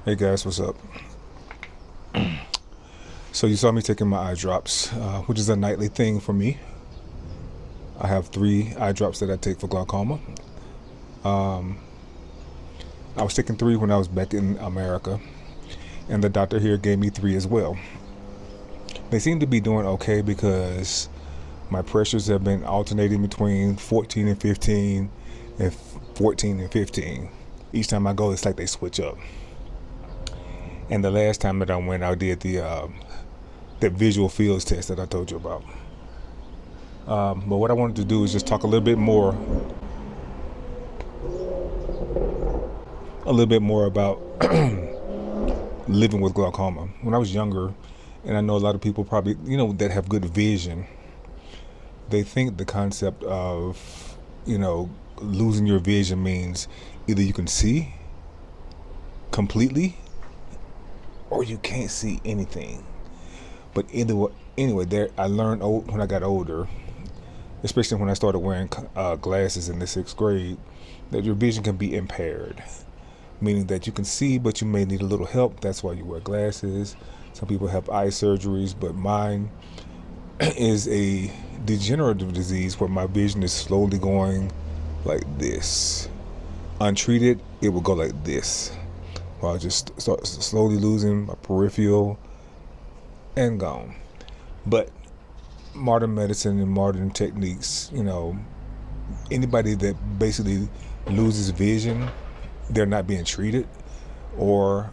Hey guys, what's up? So you saw me taking my eye drops, which is a nightly thing for me. I have 3 eye drops that I take for glaucoma. I was taking 3 when I was back in America, and the doctor here gave me 3 as well. They seem to be doing okay because my pressures have been alternating between 14 and 15 and 14 and 15. Each time I go, it's like they switch up. And the last time that I went, I did that visual fields test that I told you about. But what I wanted to do is just talk a little bit more about living with glaucoma. When I was younger, and I know a lot of people probably, that have good vision, they think the concept of, losing your vision means either you can see completely or you can't see anything. But anyway, I learned when I got older, especially when I started wearing glasses in the 6th grade, that your vision can be impaired, meaning that you can see, but you may need a little help. That's why you wear glasses. Some people have eye surgeries, but mine is a degenerative disease where my vision is slowly going like this. Untreated, it will go like this. I'll just start slowly losing my peripheral and gone. But modern medicine and modern techniques, anybody that basically loses vision, they're not being treated, or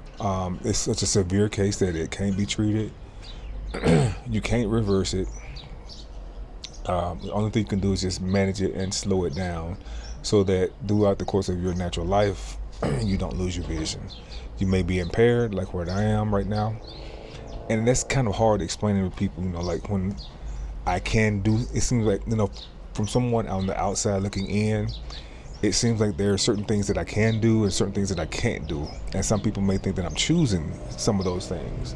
it's such a severe case that it can't be treated. You can't reverse it. The only thing you can do is just manage it and slow it down so that throughout the course of your natural life, you don't lose your vision. You may be impaired, like where I am right now. And that's kind of hard explaining to people, like when I can do, it seems like, from someone on the outside looking in, it seems like there are certain things that I can do and certain things that I can't do. And some people may think that I'm choosing some of those things.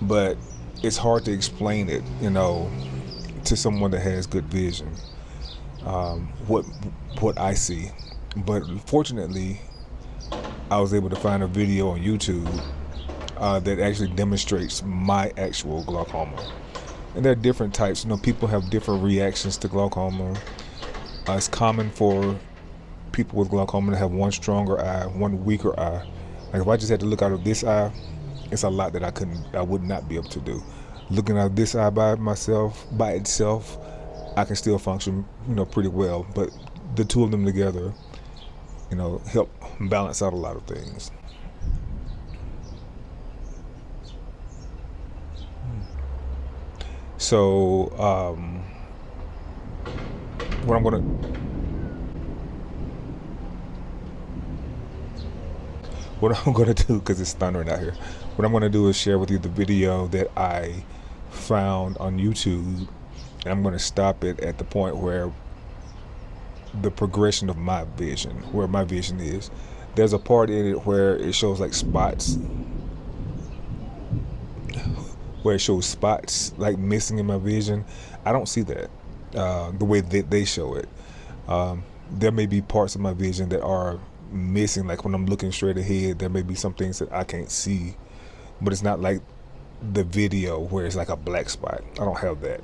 But it's hard to explain it, to someone that has good vision, what I see. But fortunately, I was able to find a video on YouTube that actually demonstrates my actual glaucoma. And there are different types. People have different reactions to glaucoma. It's common for people with glaucoma to have one stronger eye, one weaker eye. Like if I just had to look out of this eye, it's a lot that I would not be able to do. Looking out of this eye by itself, I can still function, pretty well. But the two of them together, help balance out a lot of things. So, what I'm gonna do, because it's thundering out here, what I'm gonna do is share with you the video that I found on YouTube, and I'm gonna stop it at the point where the progression of my vision, where my vision is. There's a part in it where it shows like spots, like missing in my vision. I don't see that the way that they show it. There may be parts of my vision that are missing, like when I'm looking straight ahead, there may be some things that I can't see, but it's not like the video where it's like a black spot. I don't have that.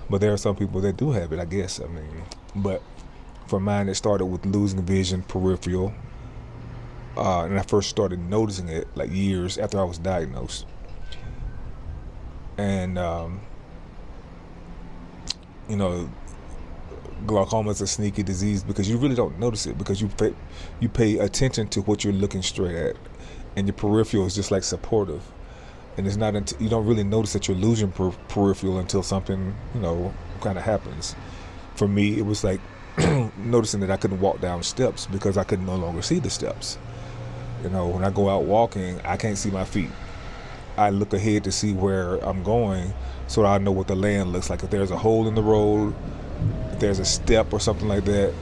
But there are some people that do have it, I guess. But for mine, it started with losing vision peripheral, and I first started noticing it like years after I was diagnosed. And glaucoma is a sneaky disease because you really don't notice it, because you pay attention to what you're looking straight at, and your peripheral is just like supportive. And it's not until you don't really notice that you're losing peripheral until something kind of happens. For me, it was like noticing that I couldn't walk down steps because I could no longer see the steps. When I go out walking, I can't see my feet. I look ahead to see where I'm going so that I know what the land looks like. If there's a hole in the road, if there's a step or something like that,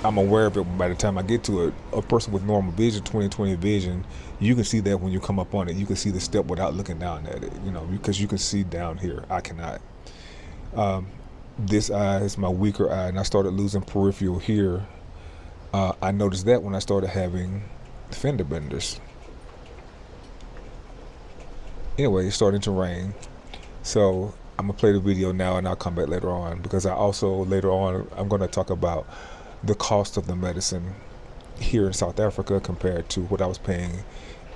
I'm aware of it by the time I get to it. A person with normal vision, 20/20 vision, you can see that when you come up on it. You can see the step without looking down at it, because you can see down here. I cannot. This eye is my weaker eye, and I started losing peripheral here I noticed that when I started having fender benders. Anyway, it's starting to rain, so I'm gonna play the video now and I'll come back later on, because I also later on I'm gonna talk about the cost of the medicine here in South Africa compared to what I was paying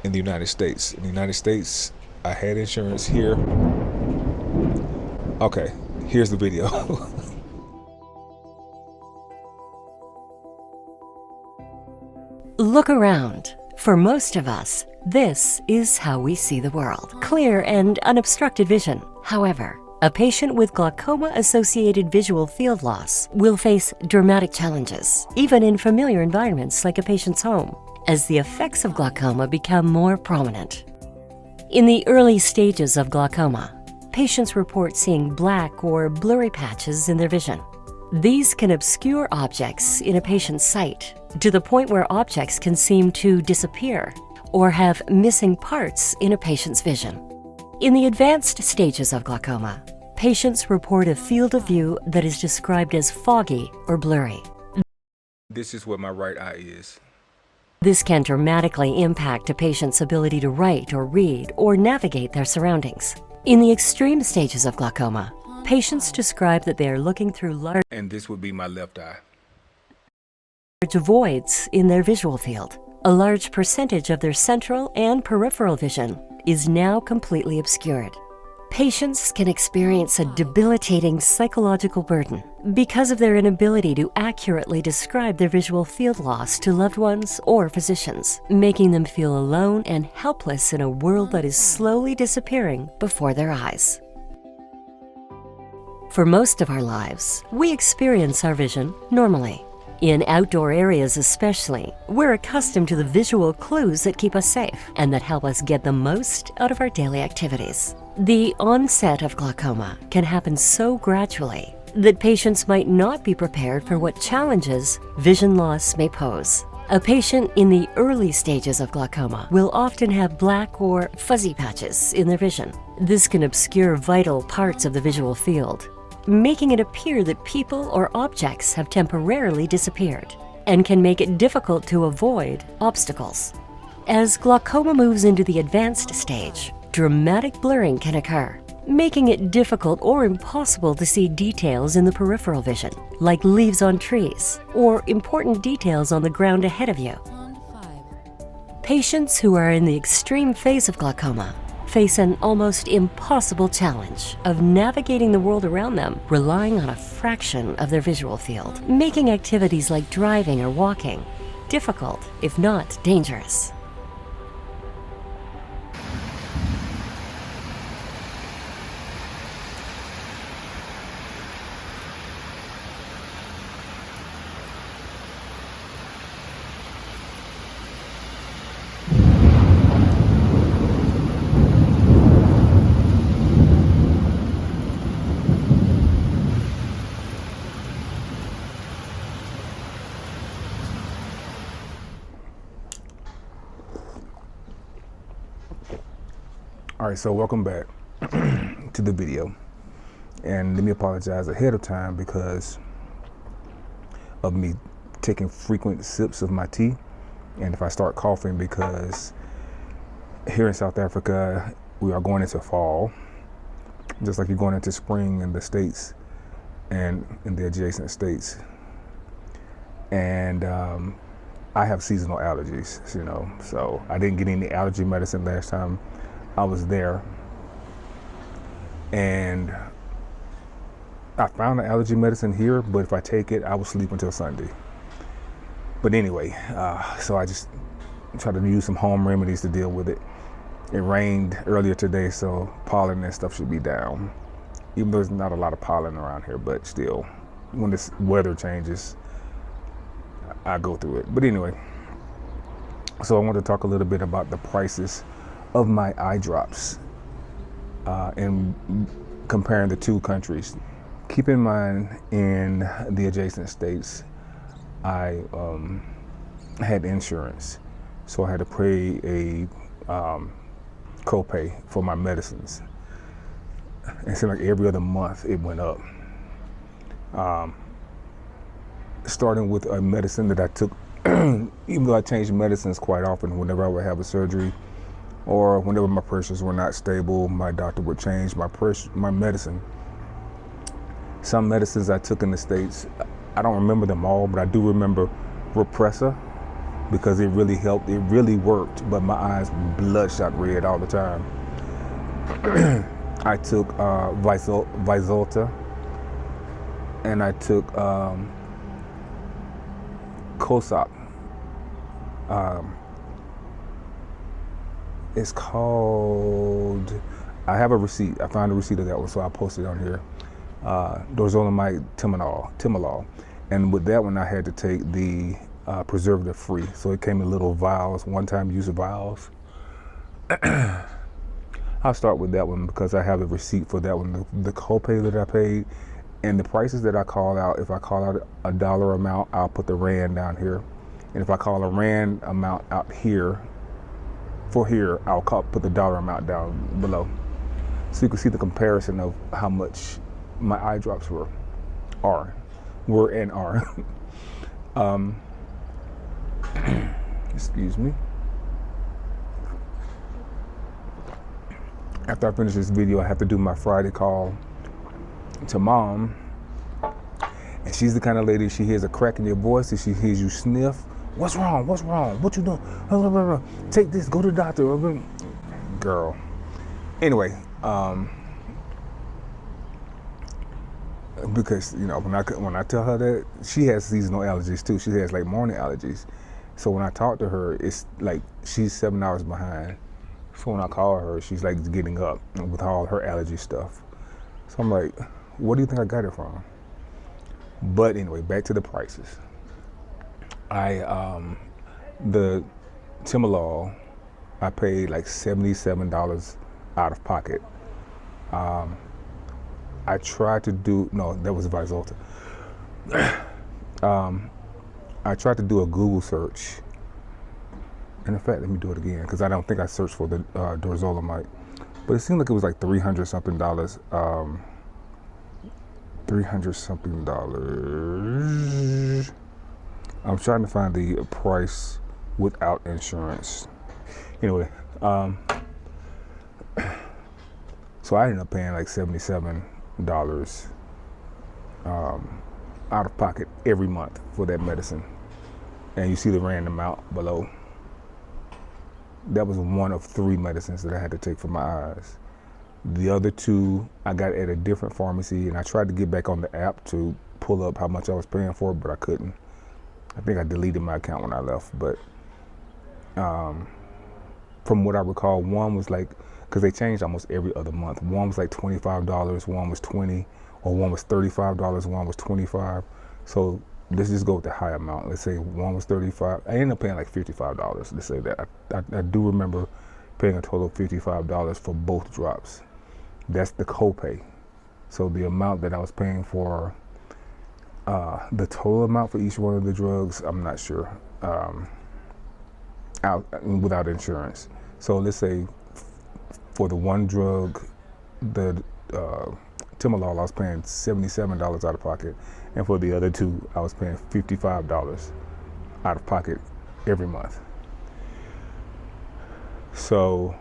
in the United States. In the United States, I had insurance. Here, okay, here's the video. Look around. For most of us, this is how we see the world. Clear and unobstructed vision. However, a patient with glaucoma-associated visual field loss will face dramatic challenges, even in familiar environments like a patient's home, as the effects of glaucoma become more prominent. In the early stages of glaucoma, patients report seeing black or blurry patches in their vision. These can obscure objects in a patient's sight to the point where objects can seem to disappear or have missing parts in a patient's vision. In the advanced stages of glaucoma, patients report a field of view that is described as foggy or blurry. This is what my right eye is. This can dramatically impact a patient's ability to write or read or navigate their surroundings. In the extreme stages of glaucoma, patients describe that they are looking through large And this would be my left eye. voids in their visual field. A large percentage of their central and peripheral vision is now completely obscured. Patients can experience a debilitating psychological burden because of their inability to accurately describe their visual field loss to loved ones or physicians, making them feel alone and helpless in a world that is slowly disappearing before their eyes. For most of our lives, we experience our vision normally. In outdoor areas especially, we're accustomed to the visual clues that keep us safe and that help us get the most out of our daily activities. The onset of glaucoma can happen so gradually that patients might not be prepared for what challenges vision loss may pose. A patient in the early stages of glaucoma will often have black or fuzzy patches in their vision. This can obscure vital parts of the visual field, making it appear that people or objects have temporarily disappeared, and can make it difficult to avoid obstacles. As glaucoma moves into the advanced stage, dramatic blurring can occur, making it difficult or impossible to see details in the peripheral vision, like leaves on trees or important details on the ground ahead of you. Patients who are in the extreme phase of glaucoma face an almost impossible challenge of navigating the world around them, relying on a fraction of their visual field, making activities like driving or walking difficult, if not dangerous. All right, so welcome back to the video, and let me apologize ahead of time because of me taking frequent sips of my tea, and if I start coughing, because here in South Africa we are going into fall, just like you're going into spring in the States and in the adjacent states, and I have seasonal allergies, you know, so I didn't get any allergy medicine last time I was there, and I found the allergy medicine here, but if I take it, I will sleep until Sunday. But anyway, so I just try to use some home remedies to deal with it. It rained earlier today, so pollen and stuff should be down, even though there's not a lot of pollen around here, but still, when this weather changes, I go through it. But anyway, so I want to talk a little bit about the prices of my eye drops and comparing the two countries. Keep in mind, in the adjacent states, I had insurance, so I had to pay a copay for my medicines. It seemed like every other month it went up. Starting with a medicine that I took even though I changed medicines quite often, whenever I would have a surgery or whenever my pressures were not stable, my doctor would change my medicine. Some medicines I took in the States, I don't remember them all, but I do remember Repressa because it really helped. It really worked, but my eyes bloodshot red all the time. I took Vyzulta, and I took Cosap. It's called, I have a receipt. I found a receipt of that one, so I'll post it on here. Dorzolamide Timolol. And with that one, I had to take the preservative free. So it came in little vials, one-time use vials. I'll start with that one because I have a receipt for that one. The copay that I paid and the prices that I call out. If I call out a dollar amount, I'll put the rand down here. And if I call a rand amount out here, I'll put the dollar amount down below. So you can see the comparison of how much my eye drops were and are. Excuse me. After I finish this video, I have to do my Friday call to Mom. And she's the kind of lady, she hears a crack in your voice and she hears you sniff. What's wrong? What's wrong? What you doing? Take this, go to the doctor. Girl. Anyway, because, you know, when I tell her that, she has seasonal allergies too. She has like morning allergies. So when I talk to her, it's like she's 7 hours behind. So when I call her, she's like getting up with all her allergy stuff. So I'm like, what do you think I got it from? But anyway, back to the prices. The Timolol, I paid like $77 out of pocket. I tried to do, no, that was Vyzulta. I tried to do a Google search. And in fact, let me do it again, because I don't think I searched for the Dorzolamide. But it seemed like it was like $300 something. $300 something. I'm trying to find the price without insurance. Anyway, so I ended up paying like $77 out of pocket every month for that medicine. And you see the random amount below. That was one of 3 medicines that I had to take for my eyes. The other 2 I got at a different pharmacy, and I tried to get back on the app to pull up how much I was paying for it, but I couldn't. I think I deleted my account when I left, but from what I recall, one was like, because they changed almost every other month. One was like $25, one was $20, or one was $35, one was $25. So let's just go with the high amount. Let's say one was $35. I ended up paying like $55. Let's say that. I do remember paying a total of $55 for both drops. That's the copay. So the amount that I was paying for, the total amount for each one of the drugs, I'm not sure, without insurance. So let's say for the one drug, the Timolol, I was paying $77 out of pocket, and for the other 2, I was paying $55 out of pocket every month. So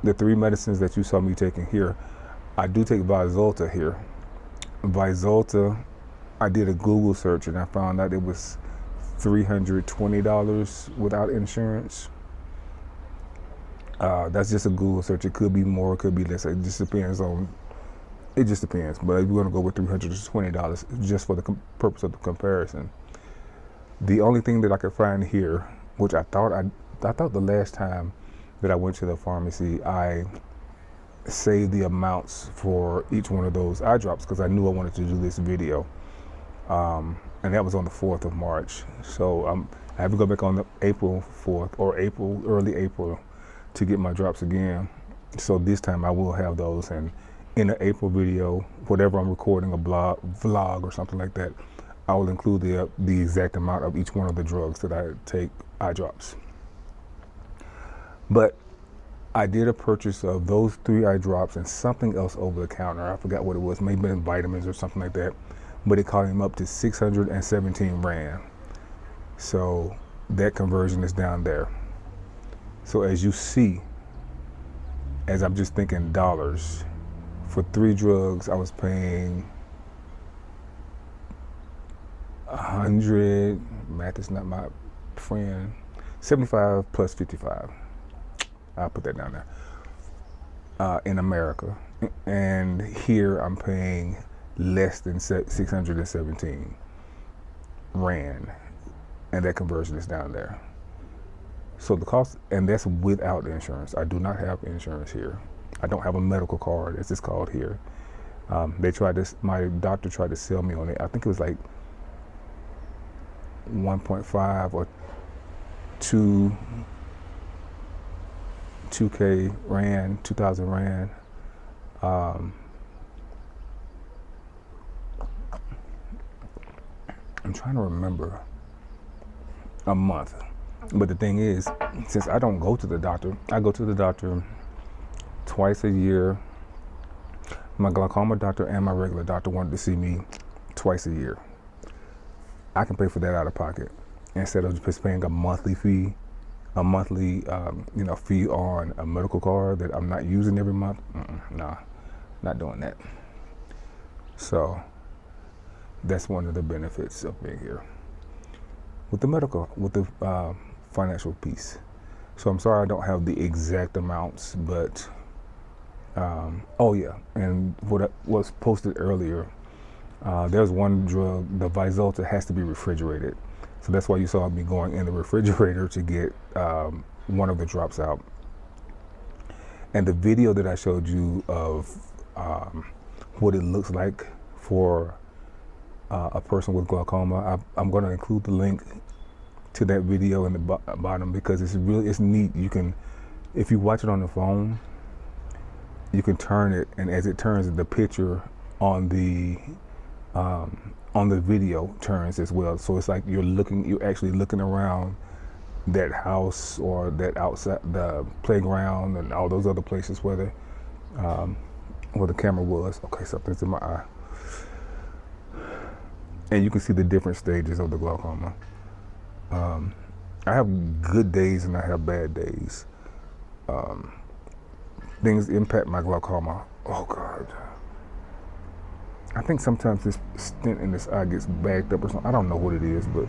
the 3 medicines that you saw me taking here, I do take Vyzulta here. Vyzulta, I did a Google search and I found out it was $320 without insurance. That's just a Google search. It could be more, it could be less. It just depends. But we're going to go with $320 just for the purpose of the comparison. The only thing that I could find here, which I thought the last time that I went to the pharmacy, I saved the amounts for each one of those eye drops because I knew I wanted to do this video. And that was on the 4th of March. So I have to go back on the April 4th or early April to get my drops again. So this time I will have those, and in the April video, whatever I'm recording, a vlog or something like that, I will include the exact amount of each one of the drugs that I take, eye drops. But I did a purchase of those 3 eye drops and something else over the counter. I forgot what it was, maybe vitamins or something like that. But it called him up to 617 Rand. So that conversion is down there. So as you see, as I'm just thinking dollars, for 3 drugs, I was paying 100, math is not my friend, 75 plus 55. I'll put that down there. In America. And here I'm paying less than 617 Rand. And that conversion is down there. So the cost, and that's without insurance. I do not have insurance here. I don't have a medical card, as it's called here. My doctor tried to sell me on it. I think it was like 1.5 or 2K Rand, 2,000 Rand. I'm trying to remember a month. But the thing is, since I don't go to the doctor, I go to the doctor twice a year. My glaucoma doctor and my regular doctor wanted to see me twice a year. I can pay for that out of pocket instead of just paying a monthly fee, fee on a medical card that I'm not using every month. Nah, not doing that. So that's one of the benefits of being here with the financial piece. So I'm sorry I don't have the exact amounts, but oh yeah, and what was posted earlier, there's one drug, the Vyzulta, has to be refrigerated. So that's why you saw me going in the refrigerator to get one of the drops out. And the video that I showed you of what it looks like for a person with glaucoma, I'm going to include the link to that video in the bottom, because it's neat. You can, if you watch it on the phone, you can turn it, and as it turns, the picture on the video turns as well. So it's like you're actually looking around that house or that outside, the playground and all those other places where the camera was. Okay, something's in my eye. And you can see the different stages of the glaucoma. I have good days and I have bad days. Things impact my glaucoma. Oh God. I think sometimes this stent in this eye gets bagged up or something. I don't know what it is, but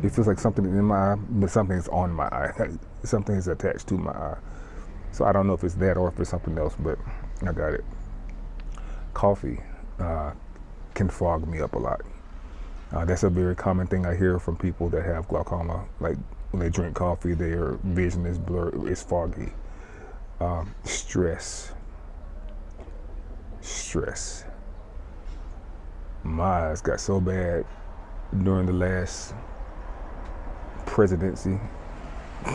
it feels like something is in my eye, but something's on my eye. Something is attached to my eye. So I don't know if it's that or if it's something else, but I got it. Coffee can fog me up a lot. That's a very common thing I hear from people that have glaucoma. Like when they drink coffee, their vision is blurred, it's foggy. Stress. My eyes got so bad during the last presidency,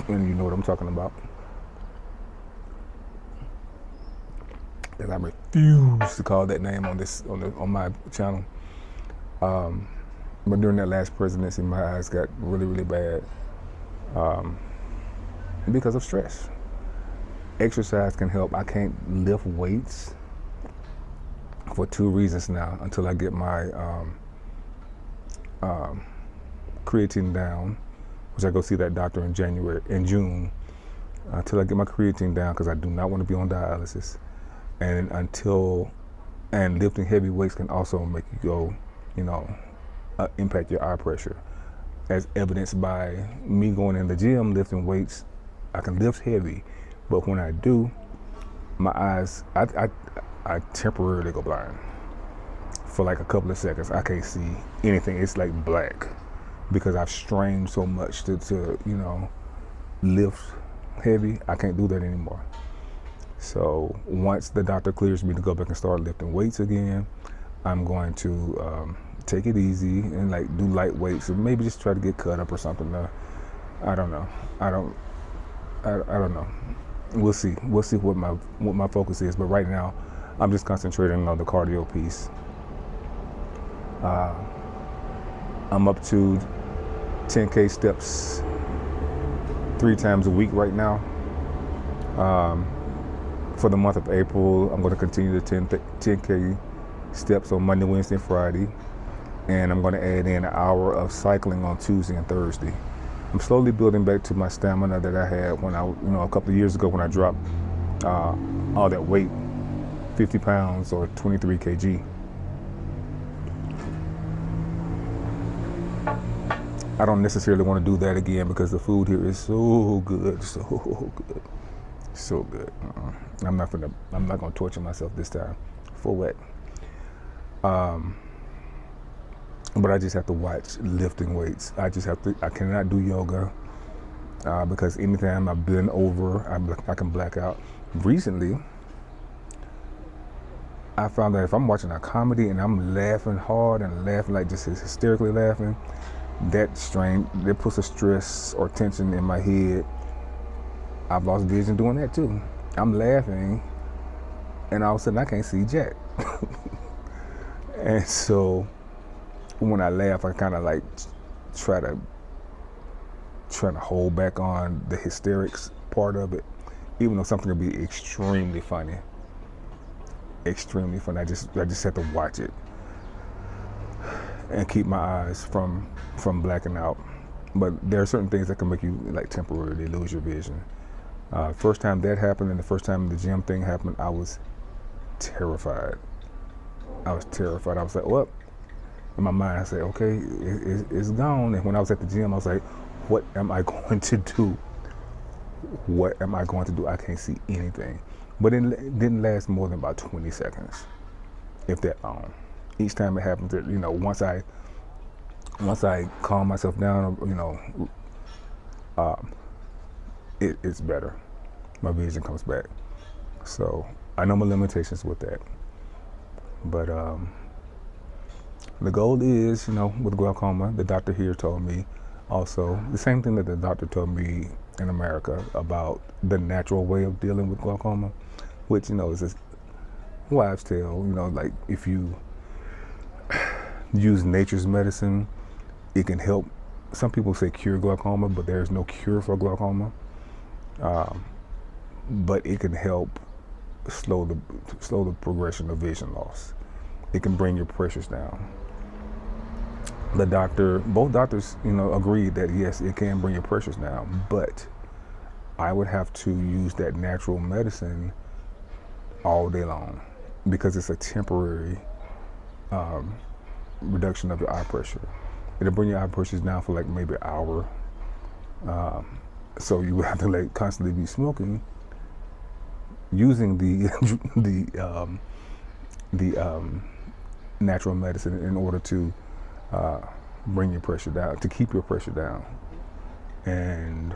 and you know what I'm talking about, that I refuse to call that name on my channel. But during that last presidency, my eyes got really, really bad because of stress. Exercise can help. I can't lift weights for 2 reasons now until I get my creatine down, which I go see that doctor in June, until I get my creatine down, because I do not want to be on dialysis. And lifting heavy weights can also make you go, impact your eye pressure, as evidenced by me going in the gym lifting weights. I can lift heavy, but when I do, my eyes, I temporarily go blind for like a couple of seconds. I can't see anything. It's like black because I've strained so much to lift heavy. I can't do that anymore. So once the doctor clears me to go back and start lifting weights again, I'm going to take it easy and like do light weights, or maybe just try to get cut up or something. I don't know. I don't know. We'll see what my focus is. But right now, I'm just concentrating on the cardio piece. I'm up to 10K steps 3 times a week right now. For the month of April, I'm going to continue the 10K steps on Monday, Wednesday, and Friday. and I'm going to add in an hour of cycling on Tuesday and Thursday. I'm slowly building back to my stamina that I had when I, a couple of years ago when I dropped all that weight, 50 pounds or 23 kg. I don't necessarily want to do that again because the food here is so good, so good, so good. I'm not gonna torture myself this time. For what? But I just have to watch lifting weights. I cannot do yoga because anytime I bend over, I can black out. Recently, I found that if I'm watching a comedy and I'm laughing hard and laughing like just hysterically laughing, that puts a stress or tension in my head. I've lost vision doing that too. I'm laughing and all of a sudden I can't see jack. And so when I laugh, I kind of like try to hold back on the hysterics part of it, even though something will be extremely funny. Extremely funny. I just have to watch it and keep my eyes from blacking out. But there are certain things that can make you like temporarily lose your vision. First time that happened and the first time the gym thing happened, I was terrified. I was like, well, in my mind I said, okay, it's gone. And when I was at the gym, I was like, what am I going to do? What am I going to do? I can't see anything. But it didn't last more than about 20 seconds, if that long. Each time it happened, once I calm myself down, it's better. My vision comes back. So I know my limitations with that. But the goal is, with glaucoma, the doctor here told me also the same thing that the doctor told me in America about the natural way of dealing with glaucoma, which, is a wives' tale, like if you use nature's medicine, it can help. Some people say cure glaucoma, but there's no cure for glaucoma. But it can help slow the progression of vision loss. It can bring your pressures down. Both doctors, agreed that yes, it can bring your pressures down, but I would have to use that natural medicine all day long because it's a temporary reduction of your eye pressure. It'll bring your eye pressures down for like maybe an hour. So you would have to constantly be smoking, using the natural medicine in order to bring your pressure down, to keep your pressure down. And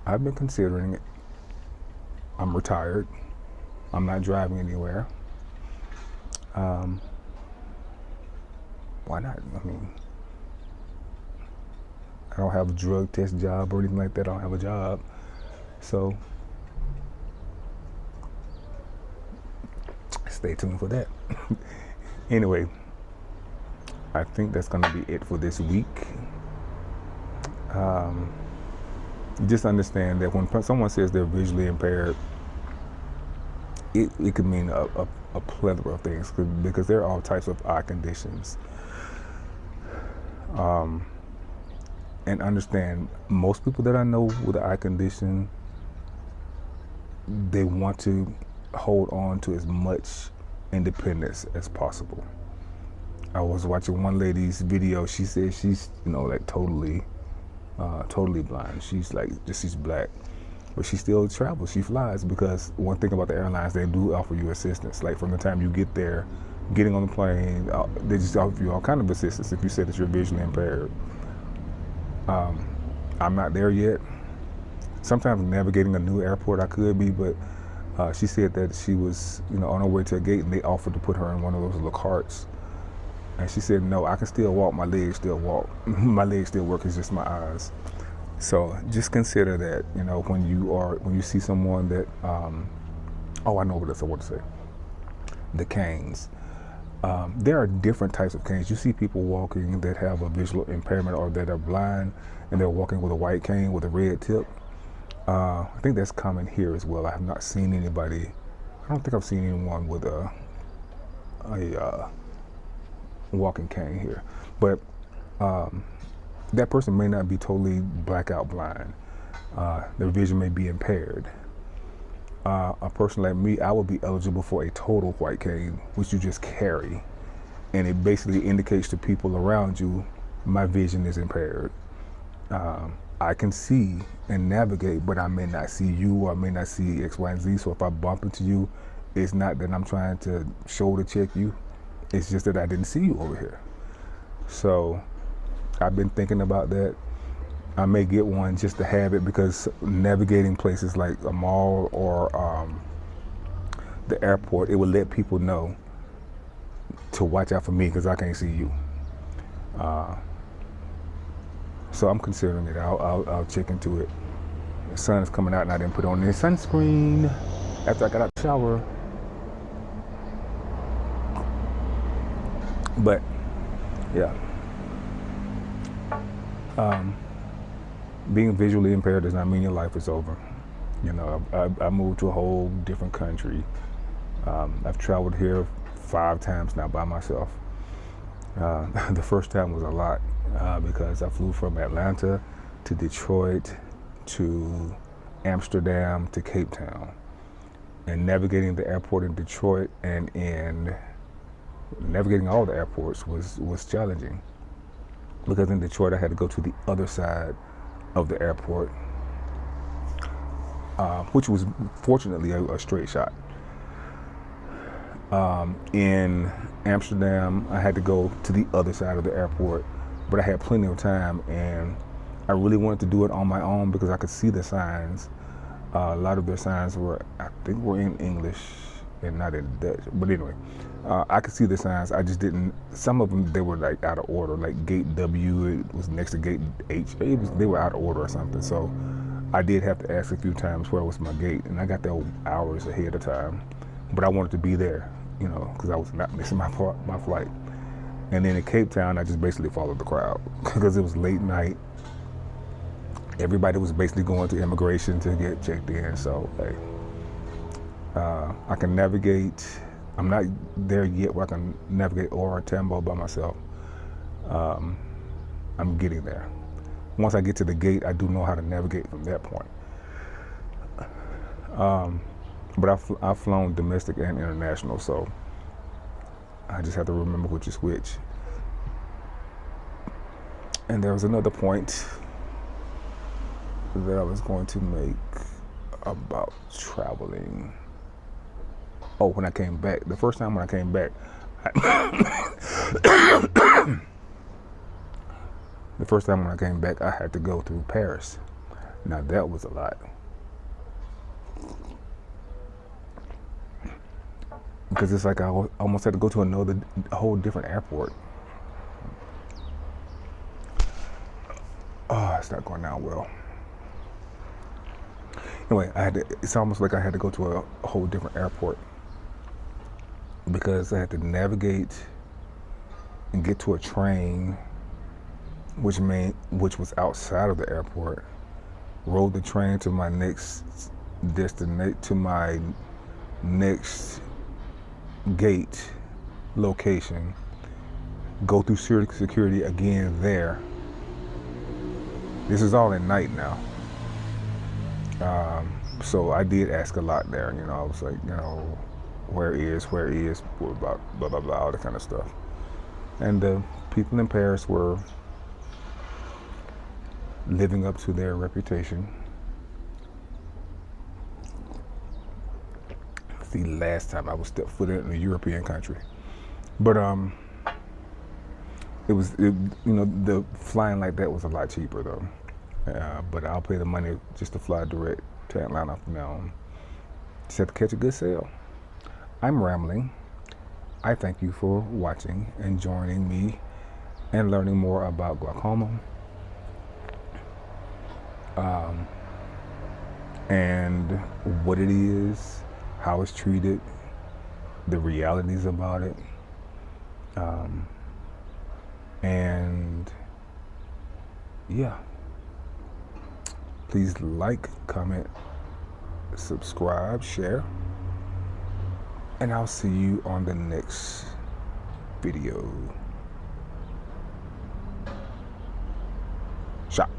I've been considering it. I'm retired. I'm not driving anywhere. Why not? I mean, I don't have a drug test job or anything like that. I don't have a job. So stay tuned for that. Anyway, I think that's going to be it for this week. Just understand that when someone says they're visually impaired, it could mean a plethora of things because there are all types of eye conditions. And understand, most people that I know with an eye condition, they want to hold on to as much independence as possible. I was watching one lady's video. She said she's, totally blind. She's she's black, but she still travels. She flies because one thing about the airlines, they do offer you assistance. Like from the time you get there, getting on the plane, they just offer you all kind of assistance if you say that you're visually impaired. I'm not there yet. Sometimes navigating a new airport I could be, but she said that she was, on her way to a gate and they offered to put her in one of those little carts. And she said, no, I can still walk, my legs still walk. My legs still work, it's just my eyes. So just consider that, when you see someone that, I know what else I want to say. The canes. There are different types of canes. You see people walking that have a visual impairment or that are blind and they're walking with a white cane with a red tip. I think that's common here as well. I have not seen anybody, I don't think I've seen anyone with walking cane here. But that person may not be totally blackout blind. Their vision may be impaired. A person like me, I would be eligible for a total white cane, which you just carry. And it basically indicates to people around you, my vision is impaired. I can see and navigate, but I may not see you, or I may not see X, Y, and Z. So if I bump into you, it's not that I'm trying to shoulder check you. It's just that I didn't see you over here. So I've been thinking about that. I may get one just to have it, because navigating places like a mall or the airport, it would let people know to watch out for me because I can't see you. So I'm considering it. I'll check into it. The sun is coming out and I didn't put on any sunscreen after I got out the shower. But yeah, being visually impaired does not mean your life is over. You know, I moved to a whole different country. I've traveled here 5 times now by myself. The first time was a lot because I flew from Atlanta to Detroit to Amsterdam to Cape Town. And navigating the airport in Detroit and in navigating all the airports was challenging, because in Detroit I had to go to the other side of the airport, which was fortunately a straight shot. In Amsterdam, I had to go to the other side of the airport, but I had plenty of time, and I really wanted to do it on my own because I could see the signs. A lot of their signs were in English and not in Dutch. But anyway, I could see the signs. I just didn't. Some of them, they were like out of order. Like gate W, it was next to gate H. They were out of order or something. So I did have to ask a few times where was my gate, and I got there hours ahead of time. But I wanted to be there, you know, because I was not missing my flight. And then in Cape Town, I just basically followed the crowd because it was late night. Everybody was basically going to immigration to get checked in. So, hey, I can navigate. I'm not there yet where I can navigate Ora Tambo by myself. I'm getting there. Once I get to the gate, I do know how to navigate from that point. But I've flown domestic and international, so I just have to remember which is which. And there was another point that I was going to make about traveling. Oh, when I came back, the first time when I came back, I had to go through Paris. Now that was a lot. Because it's like I almost had to go to a whole different airport. Oh, it's not going down well. Anyway, it's almost like I had to go to a whole different airport because I had to navigate and get to a train, which was outside of the airport. Rode the train to my next destination, to my next gate location, go through security again there. This is all at night now. So I did ask a lot there, you know. I was like, you know, where is, blah, blah, blah, blah, all that kind of stuff. And the people in Paris were living up to their reputation. The last time I was step foot in a European country, but the flying like that was a lot cheaper though. But I'll pay the money just to fly direct to Atlanta from now on. Just have to catch a good sale. I'm rambling. I thank you for watching and joining me and learning more about glaucoma. And what it is, how it's treated, the realities about it, and yeah, please like, comment, subscribe, share, and I'll see you on the next video. shop.